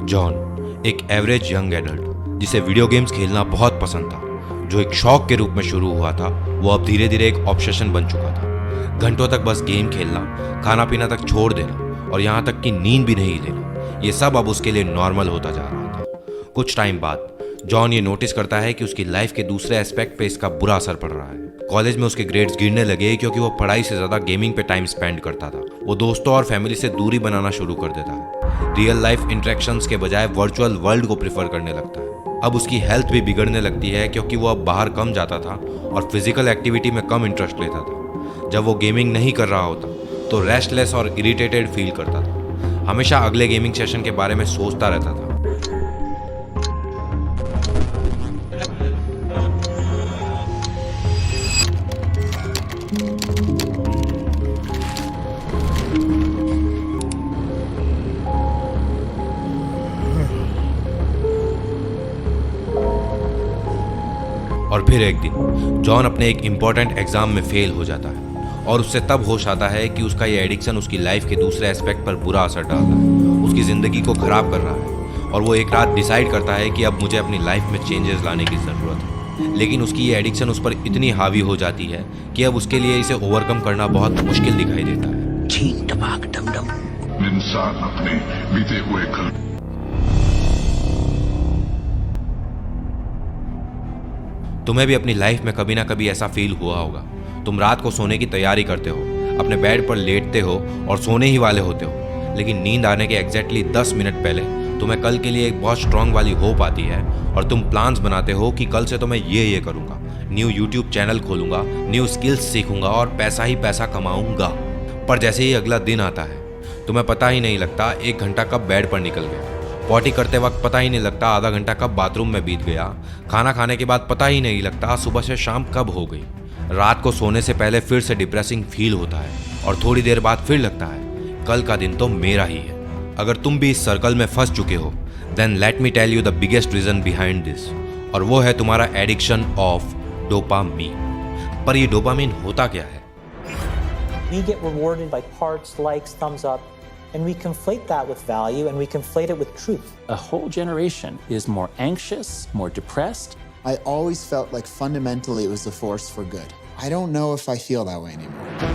John एक average young adult जिसे video games खेलना बहुत पसंद था, जो एक शौक के रूप में शुरू हुआ था, वो अब धीरे धीरे एक ऑब्सेशन बन चुका था। घंटों तक बस गेम खेलना, खाना पीना तक छोड़ देना और यहाँ तक कि नींद भी नहीं लेना, ये सब अब उसके लिए नॉर्मल होता जा रहा था। कुछ टाइम बाद जॉन ये नोटिस करता है कि उसकी लाइफ के दूसरे एस्पेक्ट पे इसका बुरा असर पड़ रहा है। कॉलेज में उसके ग्रेड्स गिरने लगे क्योंकि वो पढ़ाई से ज़्यादा गेमिंग पे टाइम स्पेंड करता था। वो दोस्तों और फैमिली से दूरी बनाना शुरू कर देता है, रियल लाइफ इंटरेक्शंस के बजाय वर्चुअल वर्ल्ड को प्रेफर करने लगता है। अब उसकी हेल्थ भी बिगड़ने लगती है क्योंकि वो अब बाहर कम जाता था और फिजिकल एक्टिविटी में कम इंटरेस्ट लेता था। जब वो गेमिंग नहीं कर रहा होता तो रेस्टलेस और इरिटेटेड फील करता था, हमेशा अगले गेमिंग सेशन के बारे में सोचता रहता था। और फिर एक दिन जॉन अपने एक इम्पॉर्टेंट एग्जाम में फेल हो जाता है और उससे तब होश आता है कि उसका ये एडिक्शन उसकी लाइफ के दूसरे एस्पेक्ट पर बुरा असर डाल रहा है, उसकी ज़िंदगी को ख़राब कर रहा है। और वो एक रात डिसाइड करता है कि अब मुझे अपनी लाइफ में चेंजेस लाने की ज़रूरत है। लेकिन उसकी ये एडिक्शन उस पर इतनी हावी हो जाती है कि अब उसके लिए इसे ओवरकम करना बहुत मुश्किल दिखाई देता है। ठीक टपाक डम डम। इंसान अपने बीते हुए कल तुम्हें भी अपनी लाइफ में कभी ना कभी ऐसा फील हुआ होगा। तुम रात को सोने की तैयारी करते हो, अपने बेड पर लेटते हो और सोने ही वाले होते हो, लेकिन नींद आने के एग्जैक्टली 10 मिनट पहले तुम्हें कल के लिए एक बहुत स्ट्रांग वाली होप आती है और तुम प्लान्स बनाते हो कि कल से तो मैं ये करूँगा, न्यू यूट्यूब चैनल खोलूँगा, न्यू स्किल्स सीखूंगा और पैसा ही पैसा कमाऊँगा। पर जैसे ही अगला दिन आता है तुम्हें पता ही नहीं लगता 1 घंटा कब बेड पर निकल गया, पॉटी करते वक्त पता ही नहीं लगता आधा घंटा कब बाथरूम में बीत गया, खाना खाने के बाद पता ही नहीं लगता सुबह से शाम कब हो गई। रात को सोने से पहले फिर से डिप्रेसिंग फील होता है और थोड़ी देर बाद फिर लगता है कल का दिन तो मेरा ही है। अगर तुम भी इस सर्कल में फंस चुके हो then let me tell you the biggest reason behind this, और वो है तुम्हारा एडिक्शन ऑफ डोपामीन। पर ये डोपामीन होता क्या है? We get rewarded by hearts, likes, thumbs up. And we conflate that with value and we conflate it with truth. A whole generation is more anxious, more depressed. I always felt like fundamentally it was a force for good. I don't know if I feel that way anymore.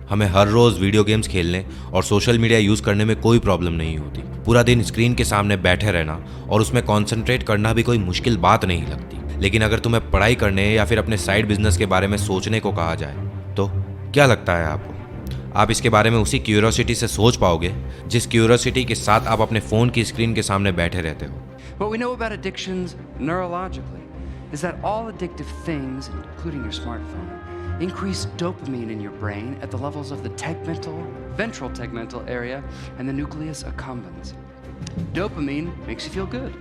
हमें हर रोज video games खेलने और social media use करने में कोई problem नहीं होती। पूरा दिन स्क्रीन के सामने बैठे रहना और उसमें कंसंट्रेट करना भी कोई मुश्किल बात नहीं लगती। लेकिन अगर तुम्हें पढ़ाई करने या फिर अपने साइड बिजनेस के बारे में सोचने को कहा जाए तो क्या लगता है आपको? आप इसके बारे में उसी क्यूरियोसिटी से सोच पाओगे जिस क्यूरियोसिटी के साथ आप अपने फोन की स्क्रीन के सामने बैठे रहते हो? What we know about addictions neurologically is that all addictive things, including your smartphone, increase dopamine in your brain at the levels of the ventral tegmental area and the nucleus accumbens. Dopamine makes you feel good,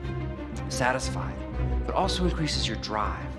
satisfied, but also increases your drive.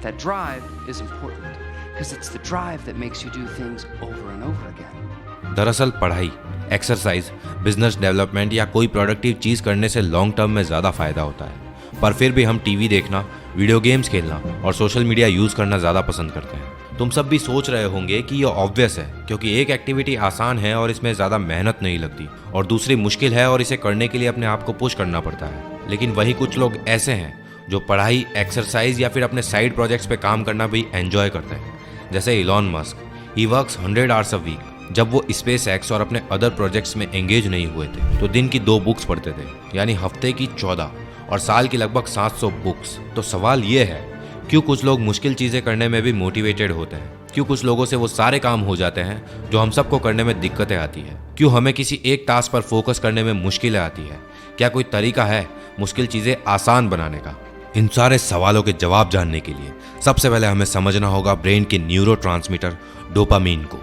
That drive is important because it's the drive that makes you do things over and over again. दरअसल पढ़ाई, exercise, business development या कोई productive चीज करने से long term में ज्यादा फायदा होता है, पर फिर भी हम टीवी देखना, वीडियो गेम्स खेलना और सोशल मीडिया यूज करना ज्यादा पसंद करते हैं। तुम सब भी सोच रहे होंगे कि ये ऑब्वियस है क्योंकि एक एक्टिविटी आसान है और इसमें ज़्यादा मेहनत नहीं लगती और दूसरी मुश्किल है और इसे करने के लिए अपने आप को पुश करना पड़ता है। लेकिन वही कुछ लोग ऐसे हैं जो पढ़ाई, एक्सरसाइज या फिर अपने साइड प्रोजेक्ट्स पे काम करना भी एंजॉय करते हैं। जैसे Elon Musk, he works 100 hours a week. जब वो स्पेस एक्स और अपने अदर प्रोजेक्ट्स में एंगेज नहीं हुए थे तो दिन की 2 बुक्स पढ़ते थे, यानी हफ्ते की 14 और साल की लगभग 700 बुक्स। तो सवाल ये है, क्यों कुछ लोग मुश्किल चीज़ें करने में भी मोटिवेटेड होते हैं? क्यों कुछ लोगों से वो सारे काम हो जाते हैं जो हम सबको करने में दिक्कतें आती है? क्यों हमें किसी एक टास्क पर फोकस करने में मुश्किलें आती है? क्या कोई तरीका है मुश्किल चीज़ें आसान बनाने का? इन सारे सवालों के जवाब जानने के लिए सबसे पहले हमें समझना होगा ब्रेन के न्यूरोट्रांसमीटर डोपामीन को।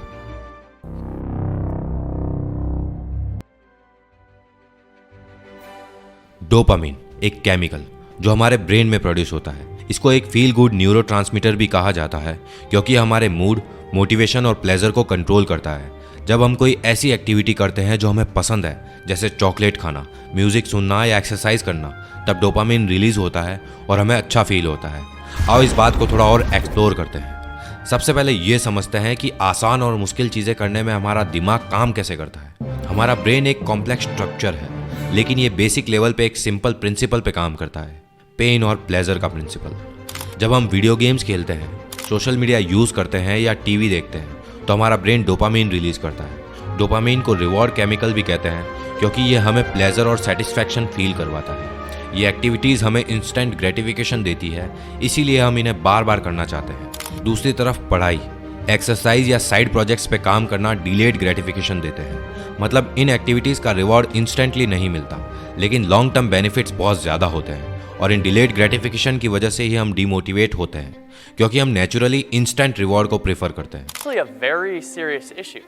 डोपामीन एक केमिकल जो हमारे ब्रेन में प्रोड्यूस होता है। इसको एक फील गुड न्यूरोट्रांसमीटर भी कहा जाता है क्योंकि हमारे मूड, मोटिवेशन और प्लेजर को कंट्रोल करता है। जब हम कोई ऐसी एक्टिविटी करते हैं जो हमें पसंद है, जैसे चॉकलेट खाना, म्यूजिक सुनना या एक्सरसाइज करना, तब डोपामिन रिलीज होता है और हमें अच्छा फील होता है। आओ इस बात को थोड़ा और एक्सप्लोर करते हैं। सबसे पहले ये समझते हैं कि आसान और मुश्किल चीज़ें करने में हमारा दिमाग काम कैसे करता है। हमारा ब्रेन एक कॉम्प्लेक्स स्ट्रक्चर है, लेकिन ये बेसिक लेवल पे एक सिंपल प्रिंसिपल पे काम करता है, पेन और प्लेजर का प्रिंसिपल। जब हम वीडियो गेम्स खेलते हैं, सोशल मीडिया यूज़ करते हैं या टीवी देखते हैं, तो हमारा ब्रेन डोपामिन रिलीज करता है। डोपामिन को रिवॉर्ड केमिकल भी कहते हैं, क्योंकि ये हमें प्लेजर और सेटिस्फैक्शन फील करवाता है। ये एक्टिविटीज़ हमें इंस्टेंट ग्रेटिफिकेशन देती है, इसीलिए हम इन्हें बार बार करना चाहते हैं। दूसरी तरफ पढ़ाई, एक्सरसाइज या साइड प्रोजेक्ट्स पे काम करना डिलेड ग्रेटिफिकेशन देते हैं। मतलब इन एक्टिविटीज़ का रिवॉर्ड इंस्टेंटली नहीं मिलता, लेकिन लॉन्ग टर्म बेनिफिट्स बहुत ज़्यादा होते हैं। और इन डिलेड ग्रेटिफिकेशन की वजह से ही हम डिमोटिवेट होते हैं, क्योंकि हम नेचुरली इंस्टेंट रिवॉर्ड को प्रेफर करते हैं। It's really a very serious issue.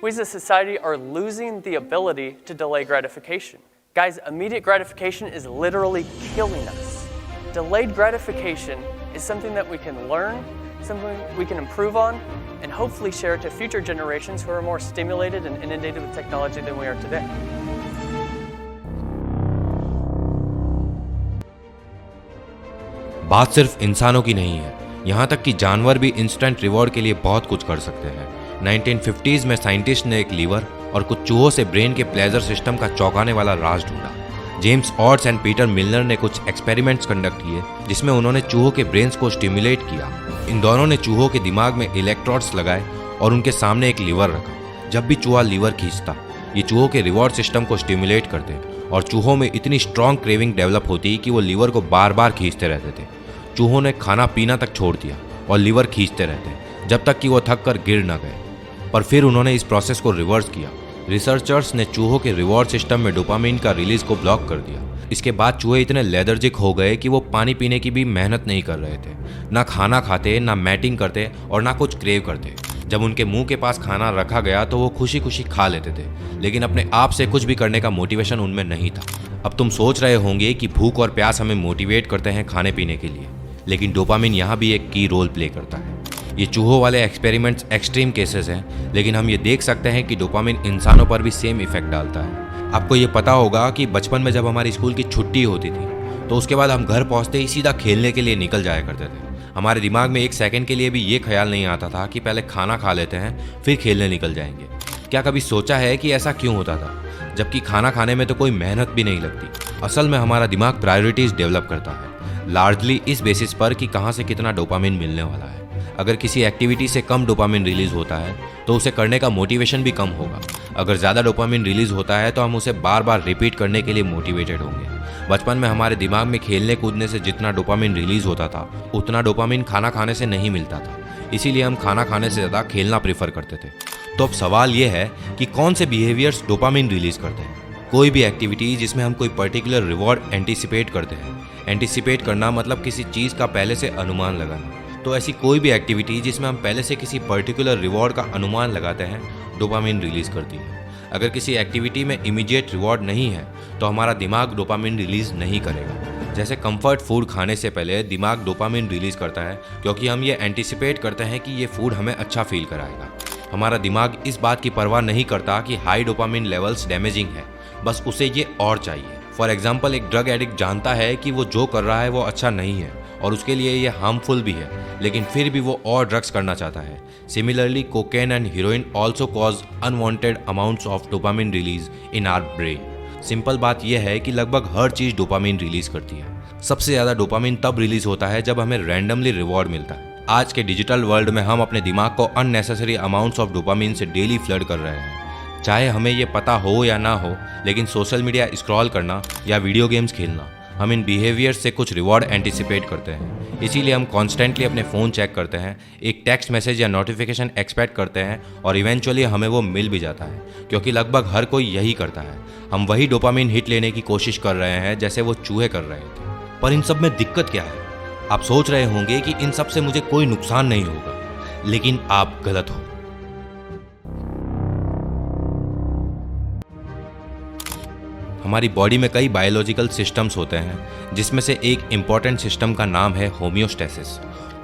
We as a society are losing the ability to delay gratification. Guys, immediate gratification is literally killing us. Delayed gratification is something that we can learn, something we can improve on, and hopefully share to future generations who are more stimulated and inundated with technology than we are today. बात सिर्फ इंसानों की नहीं है, यहाँ तक कि जानवर भी इंस्टेंट रिवॉर्ड के लिए बहुत कुछ कर सकते हैं। 1950s में साइंटिस्ट ने एक लीवर और कुछ चूहों से ब्रेन के प्लेजर सिस्टम का चौंकाने वाला राज ढूंढा। जेम्स ऑट्स एंड पीटर मिलनर ने कुछ एक्सपेरिमेंट्स कंडक्ट किए, जिसमें उन्होंने चूहों के ब्रेन्स को स्टिमुलेट किया। इन दोनों ने चूहों के दिमाग में इलेक्ट्रोड्स लगाए और उनके सामने एक लीवर रखा। जब भी चूहा लीवर खींचता, ये चूहों के रिवॉर्ड सिस्टम को स्टिमुलेट करते और चूहों में इतनी स्ट्रॉन्ग क्रेविंग डेवलप होती कि वो लीवर को बार बार खींचते रहते थे। चूहों ने खाना पीना तक छोड़ दिया और लीवर खींचते रहते जब तक कि वो थक कर गिर न गए। पर फिर उन्होंने इस प्रोसेस को रिवर्स किया। रिसर्चर्स ने चूहों के रिवॉर्ड सिस्टम में डोपामिन का रिलीज को ब्लॉक कर दिया। इसके बाद चूहे इतने लेथर्जिक हो गए कि वो पानी पीने की भी मेहनत नहीं कर रहे थे, ना खाना खाते, ना मैटिंग करते और ना कुछ क्रेव करते। जब उनके मुंह के पास खाना रखा गया तो वो खुशी खुशी खा लेते थे, लेकिन अपने आप से कुछ भी करने का मोटिवेशन उनमें नहीं था। अब तुम सोच रहे होंगे कि भूख और प्यास हमें मोटिवेट करते हैं खाने पीने के लिए, लेकिन डोपामिन यहाँ भी एक की रोल प्ले करता है। ये चूहों वाले एक्सपेरिमेंट्स एक्सट्रीम केसेस हैं, लेकिन हम ये देख सकते हैं कि डोपामिन इंसानों पर भी सेम इफेक्ट डालता है। आपको ये पता होगा कि बचपन में जब हमारी स्कूल की छुट्टी होती थी, तो उसके बाद हम घर पहुँचते ही सीधा खेलने के लिए निकल जाया करते थे। हमारे दिमाग में एक सेकंड के लिए भी ये ख्याल नहीं आता था कि पहले खाना खा लेते हैं फिर खेलने निकल जाएंगे। क्या कभी सोचा है कि ऐसा क्यों होता था, जबकि खाना खाने में तो कोई मेहनत भी नहीं लगती? असल में हमारा दिमाग प्रायोरिटीज डेवलप करता है, लार्जली इस बेसिस पर कि कहाँ से कितना डोपामिन मिलने वाला है। अगर किसी एक्टिविटी से कम डोपामिन रिलीज होता है तो उसे करने का मोटिवेशन भी कम होगा। अगर ज़्यादा डोपामिन रिलीज होता है तो हम उसे बार बार रिपीट करने के लिए मोटिवेटेड होंगे। बचपन में हमारे दिमाग में खेलने कूदने से जितना डोपामिन रिलीज होता था, उतना डोपामिन खाना खाने से नहीं मिलता था। इसीलिए हम खाना खाने से ज़्यादा खेलना प्रेफर करते थे। तो अब सवाल ये है कि कौन से बिहेवियर्स डोपामिन रिलीज करते हैं? कोई भी एक्टिविटी जिसमें हम कोई पर्टिकुलर रिवॉर्ड एंटिसिपेट करते हैं। एंटिसिपेट करना मतलब किसी चीज़ का पहले से अनुमान लगाना। तो ऐसी कोई भी एक्टिविटी जिसमें हम पहले से किसी पर्टिकुलर रिवॉर्ड का अनुमान लगाते हैं, डोपामिन रिलीज करती है। अगर किसी एक्टिविटी में इमीडिएट रिवॉर्ड नहीं है तो हमारा दिमाग डोपामिन रिलीज नहीं करेगा। जैसे कंफर्ट फूड खाने से पहले दिमाग डोपामिन रिलीज करता है, क्योंकि हम ये एंटिसिपेट करते हैं कि ये फूड हमें अच्छा फील कराएगा। हमारा दिमाग इस बात की परवाह नहीं करता कि हाई डोपामिन लेवल्स डैमेजिंग है, बस उसे ये और चाहिए। फॉर एग्जाम्पल, एक ड्रग एडिक्ट जानता है कि वो जो कर रहा है वो अच्छा नहीं है और उसके लिए ये हार्मफुल भी है, लेकिन फिर भी वो और ड्रग्स करना चाहता है। Similarly, cocaine and heroin also cause unwanted amounts of dopamine release in our brain. Simple बात यह है कि लगभग हर चीज़ डोपामिन रिलीज करती है। सबसे ज़्यादा डोपामिन तब रिलीज होता है जब हमें रैंडमली रिवॉर्ड मिलता है। आज के डिजिटल वर्ल्ड में हम अपने दिमाग को अननेसेसरी अमाउंट्स ऑफ डोपामिन से डेली फ्लड कर रहे हैं। चाहे हमें ये पता हो या ना हो, लेकिन सोशल मीडिया स्क्रॉल करना या वीडियो गेम्स खेलना, हम इन बिहेवियर से कुछ रिवॉर्ड एंटिसिपेट करते हैं। इसीलिए हम कॉन्स्टेंटली अपने फ़ोन चेक करते हैं, एक टेक्स्ट मैसेज या नोटिफिकेशन एक्सपेक्ट करते हैं और इवेंचुअली हमें वो मिल भी जाता है, क्योंकि लगभग हर कोई यही करता है। हम वही डोपामिन हिट लेने की कोशिश कर रहे हैं जैसे वो चूहे कर रहे थे। पर इन सब में दिक्कत क्या है? आप सोच रहे होंगे कि इन सब से मुझे कोई नुकसान नहीं होगा, लेकिन आप गलत हो। हमारी बॉडी में कई बायोलॉजिकल सिस्टम्स होते हैं, जिसमें से एक इम्पॉर्टेंट सिस्टम का नाम है होम्योस्टेसिस।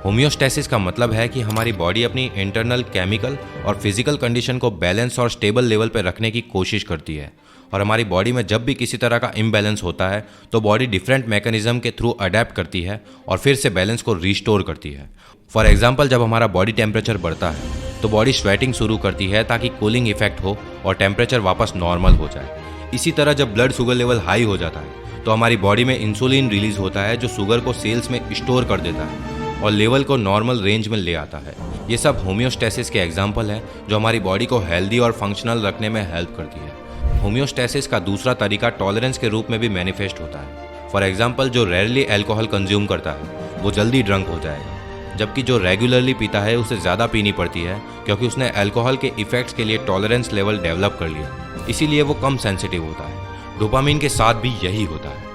होम्योस्टेसिस का मतलब है कि हमारी बॉडी अपनी इंटरनल केमिकल और फिजिकल कंडीशन को बैलेंस और स्टेबल लेवल पर रखने की कोशिश करती है, और हमारी बॉडी में जब भी किसी तरह का इम्बैलेंस होता है तो बॉडी डिफरेंट मैकेनिज्म के थ्रू अडेप्ट करती है और फिर से बैलेंस को रिस्टोर करती है। फॉर एग्जांपल, जब हमारा बॉडी टेम्परेचर बढ़ता है तो बॉडी स्वेटिंग शुरू करती है ताकि कूलिंग इफेक्ट हो और टेम्परेचर वापस नॉर्मल हो जाए। इसी तरह जब ब्लड शुगर लेवल हाई हो जाता है तो हमारी बॉडी में इंसुलिन रिलीज होता है जो शुगर को सेल्स में स्टोर कर देता है और लेवल को नॉर्मल रेंज में ले आता है। ये सब होम्योस्टेसिस के एग्जाम्पल हैं जो हमारी बॉडी को हेल्दी और फंक्शनल रखने में हेल्प करती है। होम्योस्टेसिस का दूसरा तरीका टॉलरेंस के रूप में भी मैनिफेस्ट होता है। फॉर एग्जाम्पल, जो रेयरली अल्कोहल कंज्यूम करता है वो जल्दी ड्रंक हो जाएगा, जबकि जो रेगुलरली पीता है उसे ज़्यादा पीनी पड़ती है क्योंकि उसने अल्कोहल के इफेक्ट्स के लिए टॉलरेंस लेवल डेवलप कर लिया, इसीलिए वो कम सेंसिटिव होता है। डोपामिन के साथ भी यही होता है।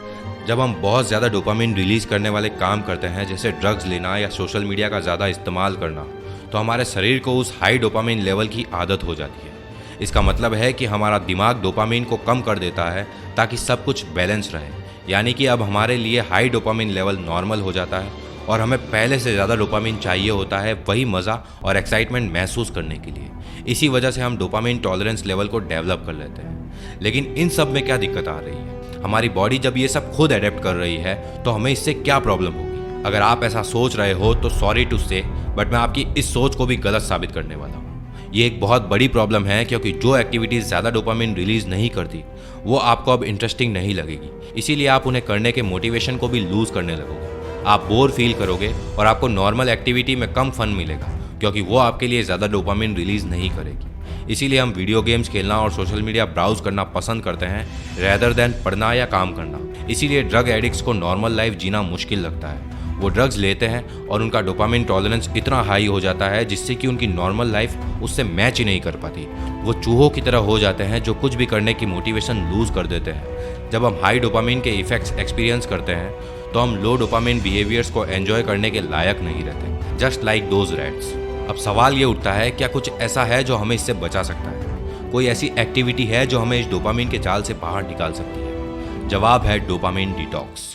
जब हम बहुत ज़्यादा डोपामिन रिलीज करने वाले काम करते हैं, जैसे ड्रग्स लेना या सोशल मीडिया का ज़्यादा इस्तेमाल करना, तो हमारे शरीर को उस हाई डोपामिन लेवल की आदत हो जाती है। इसका मतलब है कि हमारा दिमाग डोपामिन को कम कर देता है ताकि सब कुछ बैलेंस रहे, यानी कि अब हमारे लिए हाई डोपामिन लेवल नॉर्मल हो जाता है और हमें पहले से ज़्यादा डोपामिन चाहिए होता है वही मज़ा और एक्साइटमेंट महसूस करने के लिए। इसी वजह से हम डोपामिन टॉलरेंस लेवल को डेवलप कर लेते हैं। लेकिन इन सब में क्या दिक्कत आ रही है? हमारी बॉडी जब ये सब खुद अडेप्ट कर रही है तो हमें इससे क्या प्रॉब्लम होगी? अगर आप ऐसा सोच रहे हो तो सॉरी टू से, बट मैं आपकी इस सोच को भी गलत साबित करने वाला हूँ। ये एक बहुत बड़ी प्रॉब्लम है क्योंकि जो एक्टिविटीज़ ज़्यादा डोपामिन रिलीज नहीं करती वो आपको अब इंटरेस्टिंग नहीं लगेगी, इसीलिए आप उन्हें करने के मोटिवेशन को भी लूज़ करने लगोगे। आप बोर फील करोगे और आपको नॉर्मल एक्टिविटी में कम फन मिलेगा क्योंकि वो आपके लिए ज़्यादा डोपामिन रिलीज नहीं करेगी। इसीलिए हम वीडियो गेम्स खेलना और सोशल मीडिया ब्राउज करना पसंद करते हैं रेदर देन पढ़ना या काम करना। इसीलिए ड्रग एडिक्ट्स को नॉर्मल लाइफ जीना मुश्किल लगता है। वो ड्रग्स लेते हैं और उनका डोपामिन टॉलरेंस इतना हाई हो जाता है जिससे कि उनकी नॉर्मल लाइफ उससे मैच ही नहीं कर पाती। वो चूहों की तरह हो जाते हैं जो कुछ भी करने की मोटिवेशन लूज़ कर देते हैं। जब हम हाई डोपामिन के इफेक्ट्स एक्सपीरियंस करते हैं तो हम लो डोपामिन बिहेवियर्स को एंजॉय करने के लायक नहीं रहते, जस्ट लाइक दोज रैट्स। अब सवाल ये उठता है, क्या कुछ ऐसा है जो हमें इससे बचा सकता है? कोई ऐसी एक्टिविटी है जो हमें इस डोपामिन के जाल से बाहर निकाल सकती है? जवाब है डोपामिन डिटॉक्स।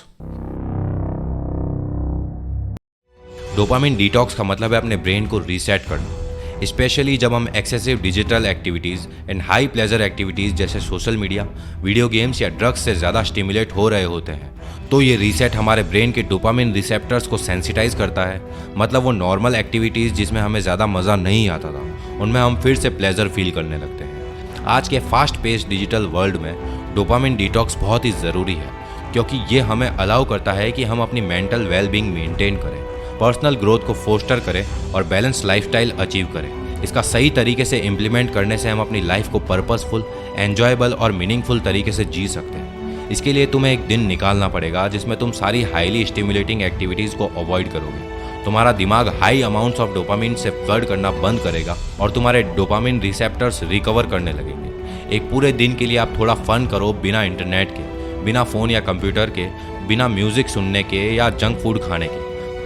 डोपामिन डिटॉक्स का मतलब है अपने ब्रेन को रीसेट करना, स्पेशली जब हम excessive digital activities and high pleasure activities जैसे सोशल मीडिया, वीडियो गेम्स या ड्रग्स से ज़्यादा स्टिमुलेट हो रहे होते हैं। तो ये रीसेट हमारे ब्रेन के डोपामिन रिसेप्टर्स को सेंसिटाइज करता है। मतलब वो नॉर्मल एक्टिविटीज़ जिसमें हमें ज़्यादा मज़ा नहीं आता था उनमें हम फिर से प्लेजर फील करने लगते हैं। आज के फास्ट पेस्ड डिजिटल वर्ल्ड में डोपामिन डिटॉक्स बहुत ही ज़रूरी है क्योंकि ये हमें अलाउ करता है कि हम अपनी मेंटल वेलबींग मेंटेन करें, पर्सनल ग्रोथ को फोस्टर करें और बैलेंस लाइफस्टाइल अचीव करें। इसका सही तरीके से इम्प्लीमेंट करने से हम अपनी लाइफ को पर्पसफुल, एन्जॉयबल और मीनिंगफुल तरीके से जी सकते हैं। इसके लिए तुम्हें एक दिन निकालना पड़ेगा जिसमें तुम सारी हाईली स्टिमुलेटिंग एक्टिविटीज़ को अवॉइड करोगे। तुम्हारा दिमाग हाई अमाउंट्स ऑफ डोपामिन से फ्लड करना बंद करेगा और तुम्हारे डोपामिन रिसेप्टर्स रिकवर करने लगेंगे। एक पूरे दिन के लिए आप थोड़ा फन करो, बिना इंटरनेट के, बिना फ़ोन या कंप्यूटर के, बिना म्यूज़िक सुनने के या जंक फूड खाने के।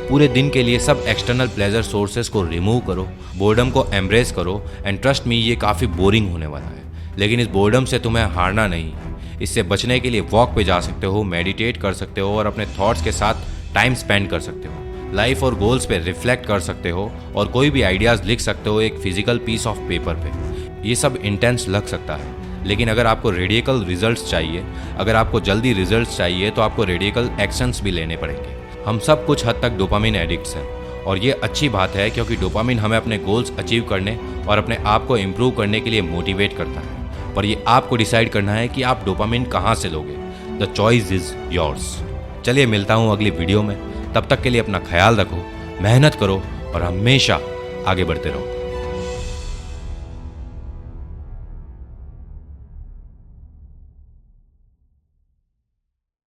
पूरे दिन के लिए सब एक्सटर्नल प्लेजर सोर्सेज को रिमूव करो, बोर्डम को एम्ब्रेस करो एंड ट्रस्ट मी, ये काफ़ी बोरिंग होने वाला है। लेकिन इस बोर्डम से तुम्हें हारना नहीं है। इससे बचने के लिए वॉक पे जा सकते हो, मेडिटेट कर सकते हो और अपने थॉट्स के साथ टाइम स्पेंड कर सकते हो। लाइफ और गोल्स पे रिफ्लेक्ट कर सकते हो और कोई भी आइडियाज़ लिख सकते हो एक फिजिकल पीस ऑफ पेपर पे। ये सब इंटेंस लग सकता है, लेकिन अगर आपको रेडिकल रिजल्ट्स चाहिए, अगर आपको जल्दी रिजल्ट्स चाहिए तो आपको रेडिकल एक्शंस भी लेने पड़ेंगे। हम सब कुछ हद तक डोपामिन एडिक्ट्स हैं और ये अच्छी बात है क्योंकि डोपामिन हमें अपने गोल्स अचीव करने और अपने आप को इम्प्रूव करने के लिए मोटिवेट करता है। पर ये आपको डिसाइड करना है कि आप डोपामिन कहाँ से लोगे। The choice is yours. चलिए मिलता हूँ अगली वीडियो में, तब तक के लिए अपना ख्याल रखो, मेहनत करो और हमेशा आगे बढ़ते रहो।